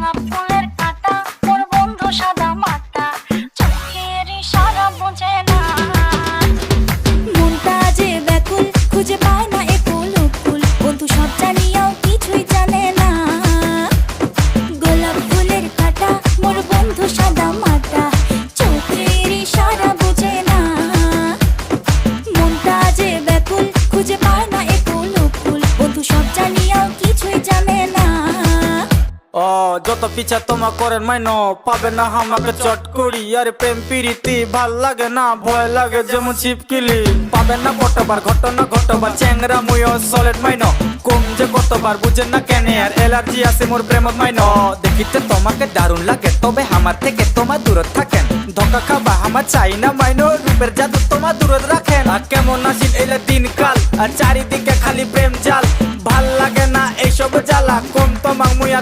গোলাপ ফুলের কাঁটা মোর বন্ধু সাদা মাটা, চোখের ইশারা বোঝে না। মনটা যে ব্যাকুল, খুঁজে পায় না একুল উকুল, বন্ধু সব জানিয়াও কিছুই জানে না। গোলাপ ফুলের কাঁটা মোর বন্ধু সাদা মাটা, চোখের ইশারা বোঝে না। মনটা যে ব্যাকুল, খুঁজে পায় না একুল উকুল, বন্ধু সব জানিয়াও কিছুই জানে না। ও যত পিছা তোমা করেন মাইনো, পাবে না আমাকে চট করি। আরে প্রেম প্রীতি ভাল লাগে না, ভয় লাগে যেমন ছিপকিলি। পাবে না কতবার ঘটনা ঘটবার, চ্যাংরা মুইও সলিড মাইনো। কম যে কতবার বুঝেন না কেন, আর এলার্জি আছে মোর প্রেমত মাইনো। দেখিতে তোমাকে দারুণ লাগে, তবে আমার থেকে তোমার দূরত থাকেন। ধোকা খাবা আমার চাই না মাইনো, রূপের জাদু তোমার দূরত রাখেন। আর কেমন আসিল এলে দিনকাল, আর চারিদিকে খালি প্রেম জাল। ভাল লাগে না এইসব জ্বালা, কম তোমাক মুই আর